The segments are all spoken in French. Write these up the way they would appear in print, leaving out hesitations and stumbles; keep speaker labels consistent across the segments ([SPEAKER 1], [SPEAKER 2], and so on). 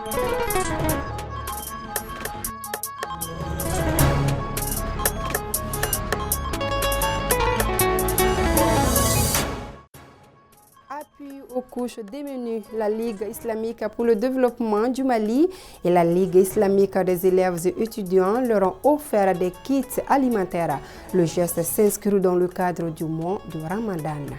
[SPEAKER 1] Appui aux couches démunies, la Ligue islamique pour le développement du Mali et la Ligue islamique des élèves et étudiants leur ont offert des kits alimentaires. Le geste s'inscrit dans le cadre du mois de Ramadan.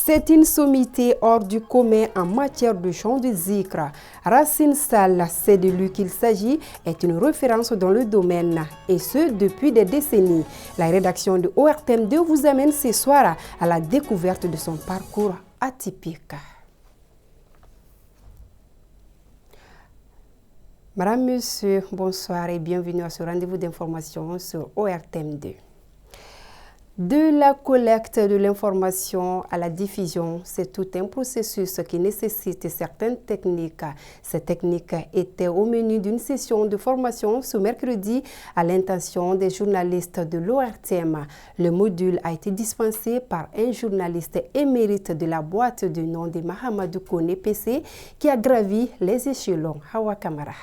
[SPEAKER 1] C'est une sommité hors du commun en matière de chant de zikr. Racine Sall, c'est de lui qu'il s'agit, est une référence dans le domaine, et ce depuis des décennies. La rédaction de ORTM2 vous amène ce soir à la découverte de son parcours atypique. Madame, Monsieur, bonsoir et bienvenue à ce rendez-vous d'information sur ORTM2. De la collecte de l'information à la diffusion, c'est tout un processus qui nécessite certaines techniques. Ces techniques étaient au menu d'une session de formation ce mercredi à l'intention des journalistes de l'ORTM. Le module a été dispensé par un journaliste émérite de la boîte du nom de Mahamadou Kone PC qui a gravi les échelons. Hawa Kamara.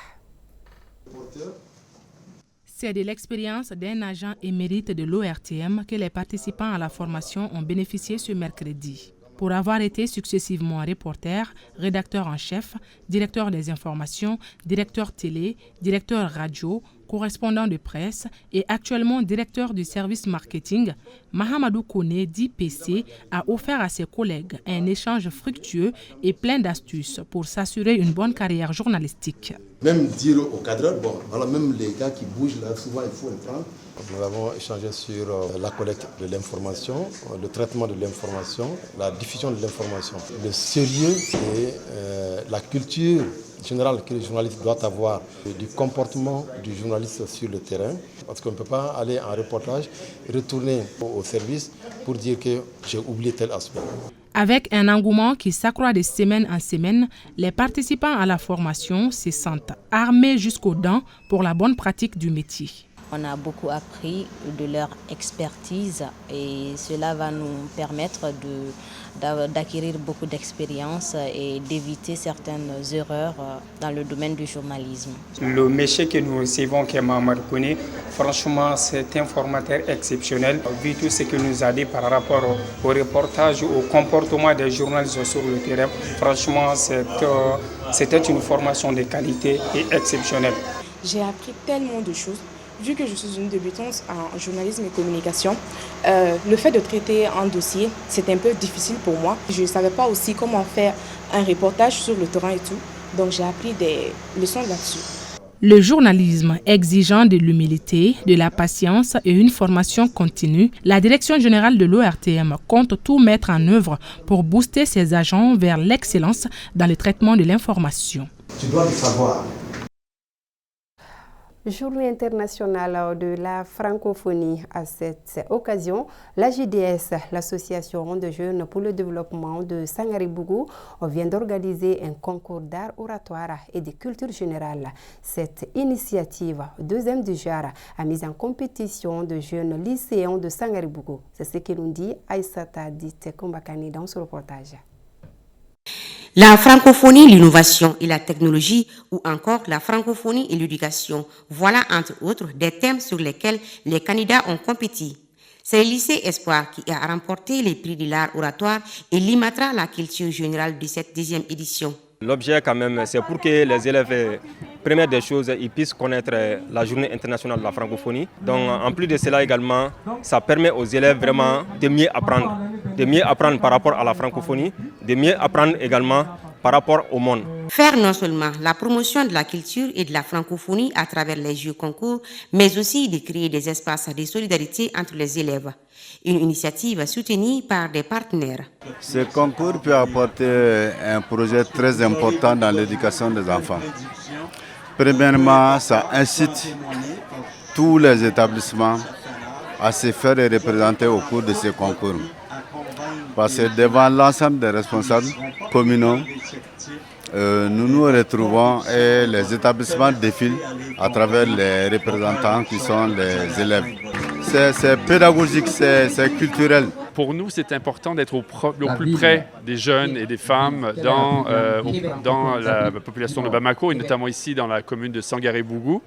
[SPEAKER 2] C'est de l'expérience d'un agent émérite de l'ORTM que les participants à la formation ont bénéficié ce mercredi. Pour avoir été successivement reporter, rédacteur en chef, directeur des informations, directeur télé, directeur radio, correspondant de presse et actuellement directeur du service marketing, Mahamadou Kone, dit PC, a offert à ses collègues un échange fructueux et plein d'astuces pour s'assurer une bonne carrière journalistique.
[SPEAKER 3] Même dire aux cadreurs, bon, voilà, même les gars qui bougent là, souvent il faut les prendre. Nous avons échangé sur la collecte de l'information, le traitement de l'information, la diffusion de l'information, le sérieux et la culture générale que le journaliste doit avoir, du comportement du journaliste sur le terrain, parce qu'on ne peut pas aller en reportage, retourner au service pour dire que j'ai oublié tel aspect.
[SPEAKER 2] Avec un engouement qui s'accroît de semaine en semaine, les participants à la formation se sentent armés jusqu'aux dents pour la bonne pratique du métier.
[SPEAKER 4] On a beaucoup appris de leur expertise et cela va nous permettre d'acquérir beaucoup d'expérience et d'éviter certaines erreurs dans le domaine du journalisme.
[SPEAKER 5] Le métier que nous recevons, qui est Mahamadou Kone, franchement, c'est un formateur exceptionnel. Vu tout ce qu'il nous a dit par rapport au reportage, au comportement des journalistes sur le terrain, franchement, c'était une formation de qualité et exceptionnelle.
[SPEAKER 6] J'ai appris tellement de choses. Vu que je suis une débutante en journalisme et communication, le fait de traiter un dossier, c'est un peu difficile pour moi. Je ne savais pas aussi comment faire un reportage sur le terrain et tout, donc j'ai appris des leçons là-dessus.
[SPEAKER 2] Le journalisme exigeant de l'humilité, de la patience et une formation continue, la Direction générale de l'ORTM compte tout mettre en œuvre pour booster ses agents vers l'excellence dans le traitement de l'information.
[SPEAKER 3] Tu dois le savoir.
[SPEAKER 1] Journée internationale de la francophonie. À cette occasion, la JDS, l'Association de jeunes pour le développement de Sangaré-Bougou, vient d'organiser un concours d'art oratoire et de culture générale. Cette initiative, deuxième du genre, a mis en compétition de jeunes lycéens de Sangaré-Bougou. C'est ce que nous dit Aïssata Dite Kombakani dans ce reportage.
[SPEAKER 7] La francophonie, l'innovation et la technologie, ou encore la francophonie et l'éducation, voilà entre autres des thèmes sur lesquels les candidats ont compétit. C'est le lycée Espoir qui a remporté les prix de l'art oratoire et l'IMATRA, la culture générale de cette 10e édition.
[SPEAKER 8] L'objet quand même, c'est pour que les élèves, première des choses, ils puissent connaître la journée internationale de la francophonie. Donc en plus de cela également, ça permet aux élèves vraiment de mieux apprendre par rapport à la francophonie, de mieux apprendre également par rapport au monde.
[SPEAKER 7] Faire non seulement la promotion de la culture et de la francophonie à travers les jeux concours, mais aussi de créer des espaces de solidarité entre les élèves. Une initiative soutenue par des partenaires.
[SPEAKER 9] Ce concours peut apporter un projet très important dans l'éducation des enfants. Premièrement, ça incite tous les établissements à se faire représenter au cours de ce concours. Parce que devant l'ensemble des responsables communaux, nous nous retrouvons et les établissements défilent à travers les représentants qui sont les élèves. c'est pédagogique, c'est culturel.
[SPEAKER 10] Pour nous, c'est important d'être au plus près des jeunes et des femmes dans la population de Bamako, et notamment ici dans la commune de Sangaré-Bougou,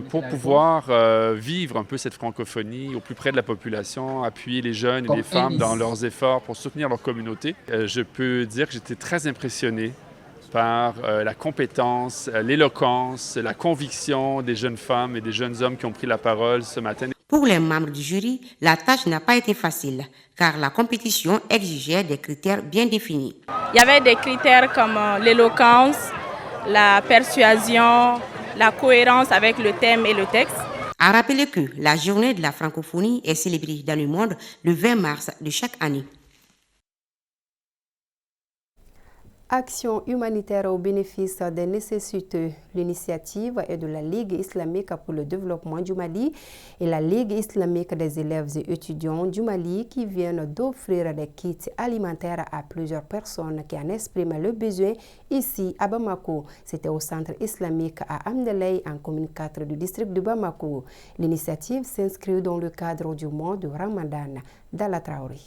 [SPEAKER 10] pour pouvoir vivre un peu cette francophonie au plus près de la population, appuyer les jeunes et les femmes dans leurs efforts pour soutenir leur communauté. Je peux dire que j'étais très impressionné par la compétence, l'éloquence, la conviction des jeunes femmes et des jeunes hommes qui ont pris la parole ce matin.
[SPEAKER 7] Pour les membres du jury, la tâche n'a pas été facile, car la compétition exigeait des critères bien définis.
[SPEAKER 11] Il y avait des critères comme l'éloquence, la persuasion, la cohérence avec le thème et le texte.
[SPEAKER 7] À rappeler que la journée de la francophonie est célébrée dans le monde le 20 mars de chaque année.
[SPEAKER 1] Action humanitaire au bénéfice des nécessiteux. L'initiative est de la Ligue islamique pour le développement du Mali et la Ligue islamique des élèves et étudiants du Mali qui viennent d'offrir des kits alimentaires à plusieurs personnes qui en expriment le besoin ici à Bamako. C'était au centre islamique à Amdelay en commune 4 du district de Bamako. L'initiative s'inscrit dans le cadre du mois de Ramadan. Dalla Traoré.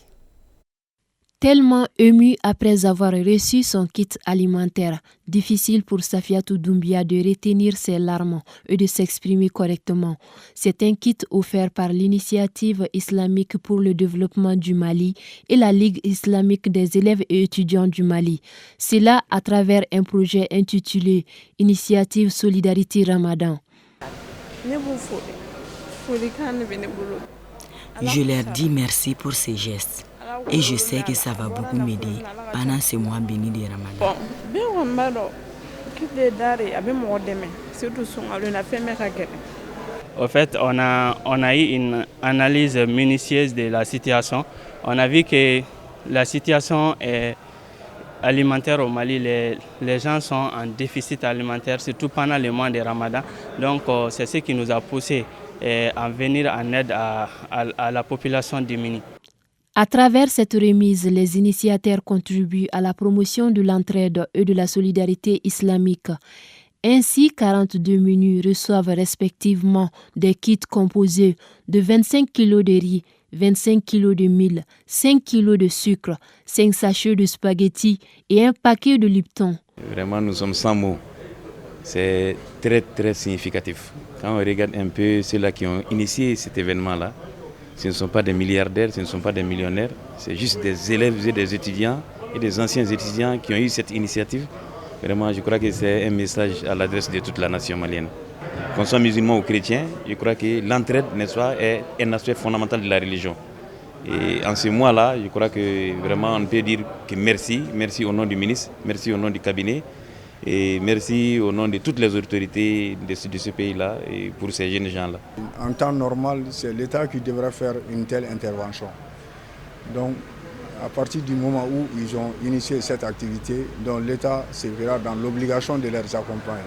[SPEAKER 12] Tellement ému après avoir reçu son kit alimentaire, difficile pour Safiatou Doumbia de retenir ses larmes et de s'exprimer correctement. C'est un kit offert par l'Initiative islamique pour le développement du Mali et la Ligue islamique des élèves et étudiants du Mali. Cela à travers un projet intitulé Initiative Solidarité Ramadan.
[SPEAKER 13] Je leur dis merci pour ces gestes. Et je sais que ça va beaucoup m'aider pendant ce mois béni de Ramadan.
[SPEAKER 14] Au fait, on a eu une analyse minutieuse de la situation. On a vu que la situation est alimentaire au Mali. Les gens sont en déficit alimentaire, surtout pendant le mois de Ramadan. Donc, c'est ce qui nous a poussé à venir en aide à la population démunie.
[SPEAKER 12] À travers cette remise, les initiateurs contribuent à la promotion de l'entraide et de la solidarité islamique. Ainsi, 42 menus reçoivent respectivement des kits composés de 25 kg de riz, 25 kg de mil, 5 kg de sucre, 5 sachets de spaghettis et un paquet de Lipton.
[SPEAKER 15] Vraiment, nous sommes sans mots. C'est très, très significatif. Quand on regarde un peu ceux-là qui ont initié cet événement-là, ce ne sont pas des milliardaires, ce ne sont pas des millionnaires, c'est juste des élèves et des étudiants et des anciens étudiants qui ont eu cette initiative. Vraiment, je crois que c'est un message à l'adresse de toute la nation malienne. Qu'on soit musulman ou chrétien, je crois que l'entraide, n'est-ce pas, est un aspect fondamental de la religion. Et en ce mois-là, je crois que vraiment on peut dire que merci au nom du ministre, merci au nom du cabinet. Et merci au nom de toutes les autorités de ce pays-là et pour ces jeunes gens-là.
[SPEAKER 16] En temps normal, c'est l'État qui devrait faire une telle intervention. Donc, à partir du moment où ils ont initié cette activité, donc l'État se verra dans l'obligation de les accompagner.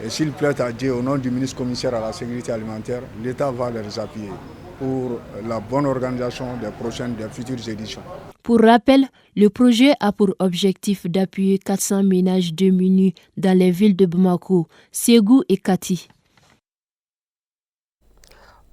[SPEAKER 16] Et s'il plaît à Dieu, au nom du ministre commissaire à la sécurité alimentaire, l'État va les appuyer pour la bonne organisation des futures éditions.
[SPEAKER 12] Pour rappel, le projet a pour objectif d'appuyer 400 ménages démunis dans les villes de Bamako, Ségou et Kati.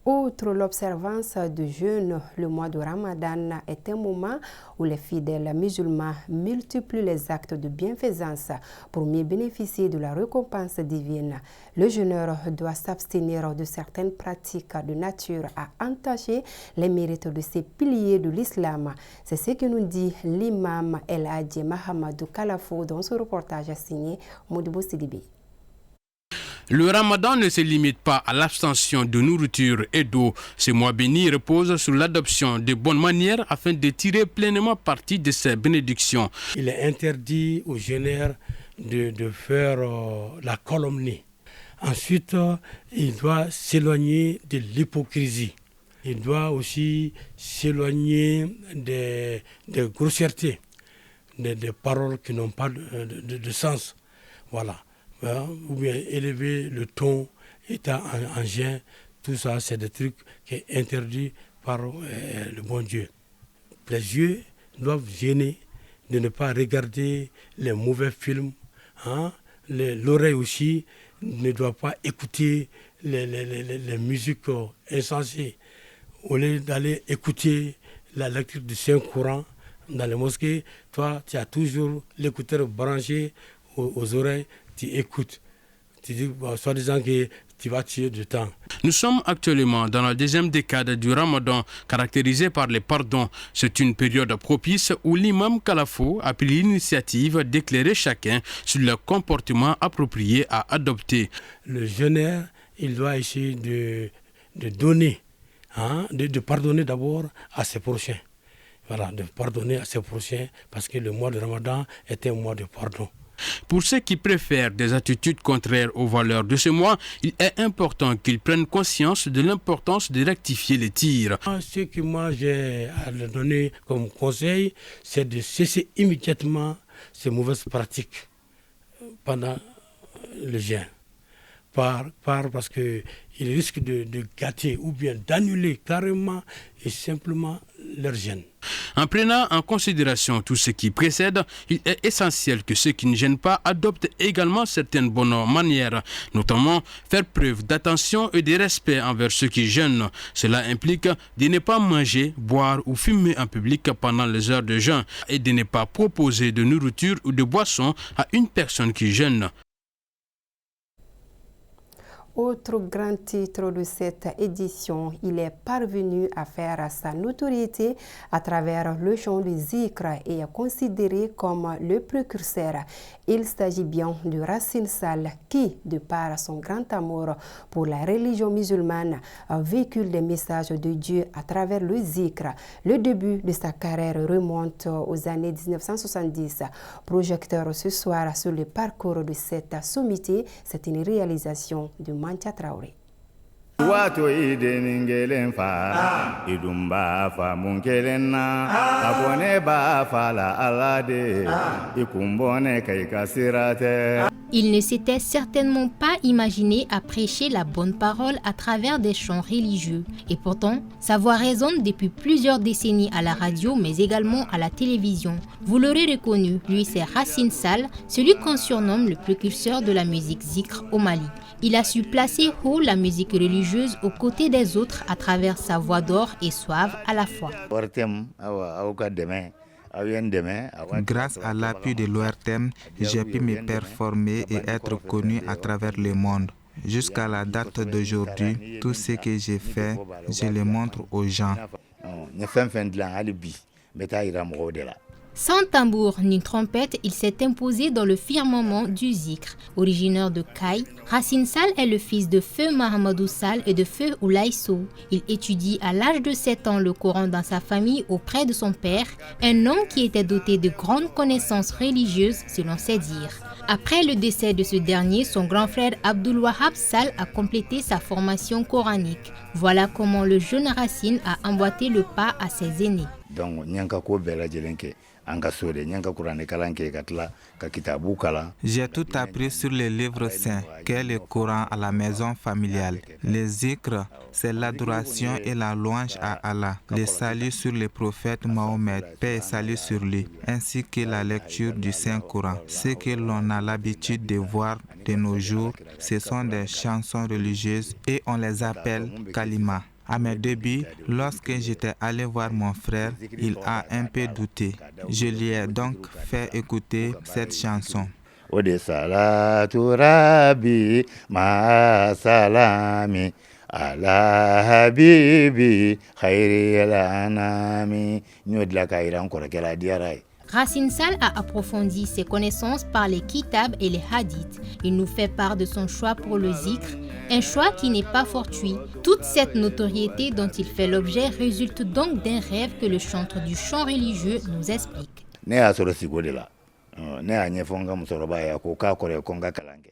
[SPEAKER 1] Outre l'observance de jeûne, le mois de Ramadan est un moment où les fidèles musulmans multiplient les actes de bienfaisance pour mieux bénéficier de la récompense divine. Le jeûneur doit s'abstenir de certaines pratiques de nature à entacher les mérites de ces piliers de l'islam. C'est ce que nous dit l'imam El Hadji Mahamadou Kalafo dans ce reportage signé Modibo Sidibé.
[SPEAKER 17] Le ramadan ne se limite pas à l'abstention de nourriture et d'eau. Ce mois béni repose sur l'adoption de bonnes manières afin de tirer pleinement parti de ces bénédictions.
[SPEAKER 18] Il est interdit aux jeûneurs de faire la calomnie. Ensuite, il doit s'éloigner de l'hypocrisie. Il doit aussi s'éloigner des grossièretés, des paroles qui n'ont pas de sens. Voilà. Ou bien élever le ton, état en jeûne, tout ça c'est des trucs qui sont interdits par le bon Dieu. Les yeux doivent gêner de ne pas regarder les mauvais films, l'oreille aussi ne doit pas écouter les musiques insensées au lieu d'aller écouter la lecture du Saint-Coran dans les mosquées, toi, tu as toujours l'écouteur branché aux oreilles, tu écoutes. Tu dis, soi-disant que tu vas tuer du temps.
[SPEAKER 17] Nous sommes actuellement dans la deuxième décade du Ramadan, caractérisée par les pardons. C'est une période propice où l'imam Kalafo a pris l'initiative d'éclairer chacun sur le comportement approprié à adopter.
[SPEAKER 18] Le jeûneur, il doit essayer de donner, de pardonner d'abord à ses prochains. Voilà, de pardonner à ses prochains, parce que le mois de Ramadan est un mois de pardon.
[SPEAKER 17] Pour ceux qui préfèrent des attitudes contraires aux valeurs de ce mois, il est important qu'ils prennent conscience de l'importance de rectifier les tirs.
[SPEAKER 18] Ce que moi j'ai à leur donner comme conseil, c'est de cesser immédiatement ces mauvaises pratiques pendant le jeûne. Parce qu'ils risquent de gâter ou bien d'annuler carrément et simplement leur jeûne.
[SPEAKER 17] En prenant en considération tout ce qui précède, il est essentiel que ceux qui ne gênent pas adoptent également certaines bonnes manières, notamment faire preuve d'attention et de respect envers ceux qui jeûnent. Cela implique de ne pas manger, boire ou fumer en public pendant les heures de jeûne et de ne pas proposer de nourriture ou de boisson à une personne qui jeûne.
[SPEAKER 1] Autre grand titre de cette édition, il est parvenu à faire sa notoriété à travers le chant du zikr et est considéré comme le précurseur. Il s'agit bien de Racine Sall qui, de par son grand amour pour la religion musulmane, véhicule des messages de Dieu à travers le zikr. Le début de sa carrière remonte aux années 1970. Projecteur ce soir sur le parcours de cette sommité, c'est une réalisation de Mantia Traoré.
[SPEAKER 19] Wato ideningelen fa idumba fa munkelenna abone ba fa la alade ikumbone kai kasirate.
[SPEAKER 20] Il ne s'était certainement pas imaginé à prêcher la bonne parole à travers des chants religieux. Et pourtant, sa voix résonne depuis plusieurs décennies à la radio, mais également à la télévision. Vous l'aurez reconnu, lui c'est Racine Sall, celui qu'on surnomme le précurseur de la musique zikr au Mali. Il a su placer haut la musique religieuse aux côtés des autres à travers sa voix d'or et suave à la fois.
[SPEAKER 21] Grâce à l'appui de l'ORTM, j'ai pu me performer et être connu à travers le monde. Jusqu'à la date d'aujourd'hui, tout ce que j'ai fait, je le montre aux gens.
[SPEAKER 20] Sans tambour ni trompette, il s'est imposé dans le firmament du zikr. Originaire de Kaï, Racine Sall est le fils de Feu Mahamadou Sall et de Feu Oulaye Sow. Il étudie à l'âge de 7 ans le Coran dans sa famille auprès de son père, un homme qui était doté de grandes connaissances religieuses selon ses dires. Après le décès de ce dernier, son grand frère Abdul Wahab Sall a complété sa formation coranique. Voilà comment le jeune Racine a emboîté le pas à ses aînés.
[SPEAKER 21] J'ai tout appris sur les livres saints, qu'est le Coran à la maison familiale. Les zikr, c'est l'adoration et la louange à Allah, le salut sur le prophète Mahomet, paix et salut sur lui, ainsi que la lecture du Saint-Coran. Ce que l'on a l'habitude de voir de nos jours, ce sont des chansons religieuses et on les appelle kalima. À mes débuts, lorsque j'étais allé voir mon frère, il a un peu douté. Je lui ai donc fait écouter cette chanson.
[SPEAKER 20] Racine Sall a approfondi ses connaissances par les kitabs et les hadiths. Il nous fait part de son choix pour le zikr, un choix qui n'est pas fortuit. Toute cette notoriété dont il fait l'objet résulte donc d'un rêve que le chanteur du chant religieux nous explique.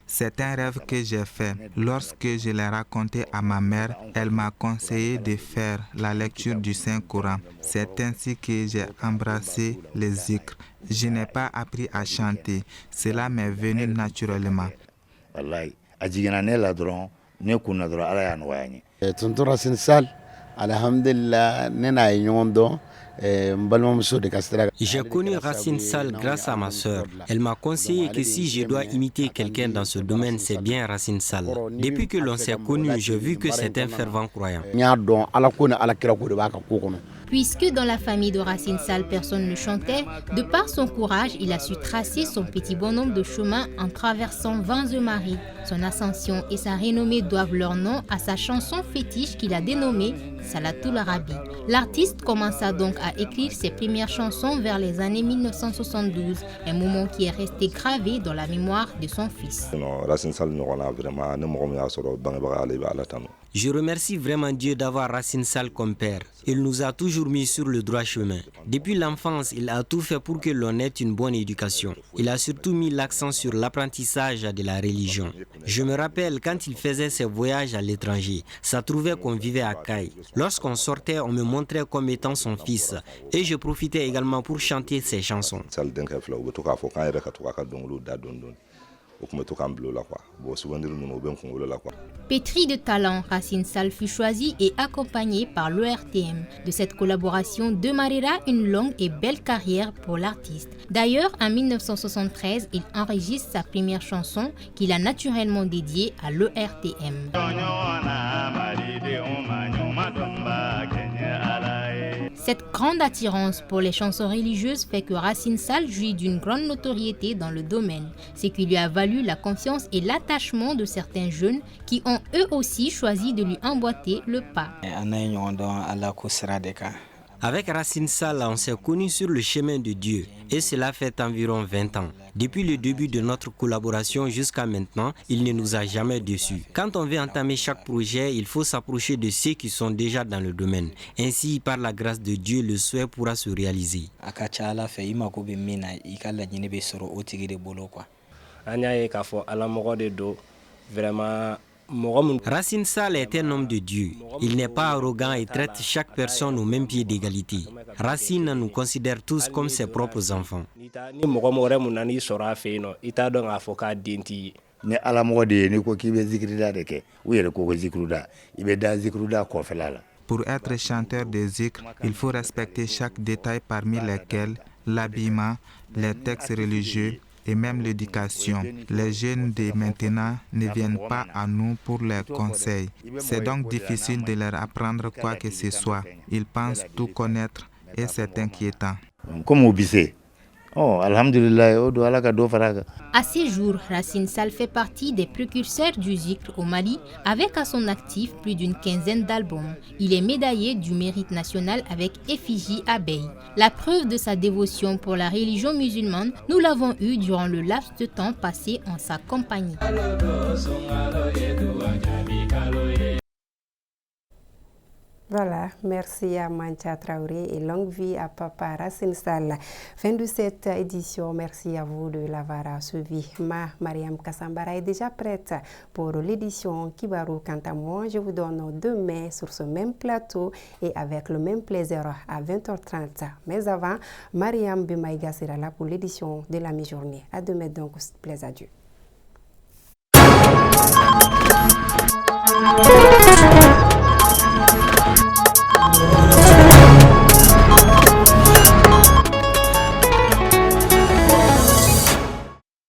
[SPEAKER 21] C'est un rêve que j'ai fait. Lorsque je l'ai raconté à ma mère, elle m'a conseillé de faire la lecture du Saint-Coran. C'est ainsi que j'ai embrassé les zikr. Je n'ai pas appris à chanter. Cela m'est venu naturellement.
[SPEAKER 22] Tonton Racine Sall, alhamdulillah, nena ɲɔgɔn dɔn
[SPEAKER 4] J'ai connu Racine Sall grâce à ma sœur. Elle m'a conseillé que si je dois imiter quelqu'un dans ce domaine, c'est bien Racine Sall. Depuis que l'on s'est connu, j'ai vu que c'est un fervent croyant.
[SPEAKER 20] Puisque dans la famille de Racine Sall, personne ne chantait, de par son courage, il a su tracer son petit bonhomme de chemin en traversant 20 maris. Son ascension et sa renommée doivent leur nom à sa chanson fétiche qu'il a dénommée Salatul Arabi. L'artiste commença donc à écrire ses premières chansons vers les années 1972, un moment qui est resté gravé dans la mémoire de son fils.
[SPEAKER 4] Je remercie vraiment Dieu d'avoir Racine Sall comme père. Il nous a toujours mis sur le droit chemin. Depuis l'enfance, il a tout fait pour que l'on ait une bonne éducation. Il a surtout mis l'accent sur l'apprentissage de la religion. Je me rappelle quand il faisait ses voyages à l'étranger, ça trouvait qu'on vivait à Caille. Lorsqu'on sortait, on me montrait comme étant son fils. Et je profitais également pour chanter ses chansons.
[SPEAKER 20] Pétri de talent, Racine Sall fut choisi et accompagné par l'ERTM. De cette collaboration démarrera une longue et belle carrière pour l'artiste. D'ailleurs, en 1973, il enregistre sa première chanson qu'il a naturellement dédiée à l'ERTM. Cette grande attirance pour les chansons religieuses fait que Racine Sall jouit d'une grande notoriété dans le domaine, ce qui lui a valu la confiance et l'attachement de certains jeunes qui ont eux aussi choisi de lui emboîter le pas.
[SPEAKER 4] Avec Racine Sall, on s'est connus sur le chemin de Dieu et cela fait environ 20 ans. Depuis le début de notre collaboration jusqu'à maintenant, il ne nous a jamais déçus. Quand on veut entamer chaque projet, il faut s'approcher de ceux qui sont déjà dans le domaine. Ainsi, par la grâce de Dieu, le souhait pourra se réaliser. Racine Sall est un homme de Dieu. Il n'est pas arrogant et traite chaque personne au même pied d'égalité. Racine nous considère tous comme ses propres enfants.
[SPEAKER 21] Pour être chanteur de zikr, il faut respecter chaque détail parmi lesquels l'habillement, les textes religieux, et même l'éducation. Les jeunes de maintenant ne viennent pas à nous pour les conseils. C'est donc difficile de leur apprendre quoi que ce soit. Ils pensent tout connaître et c'est inquiétant.
[SPEAKER 20] À ces jours, Racine Sall fait partie des précurseurs du zikr au Mali, avec à son actif plus d'une quinzaine d'albums. Il est médaillé du mérite national avec effigie abeille. La preuve de sa dévotion pour la religion musulmane, nous l'avons eu durant le laps de temps passé en sa compagnie.
[SPEAKER 1] Voilà, merci à Mancha Traoré et longue vie à Papa Racine Sall. Fin de cette édition, merci à vous de l'avoir suivi. Mariam Kassambara est déjà prête pour l'édition Kibarou. Quant à moi, je vous donne demain sur ce même plateau et avec le même plaisir à 20h30. Mais avant, Mariam Bimaïga sera là pour l'édition de la mi-journée. À demain donc, plaisir à Dieu.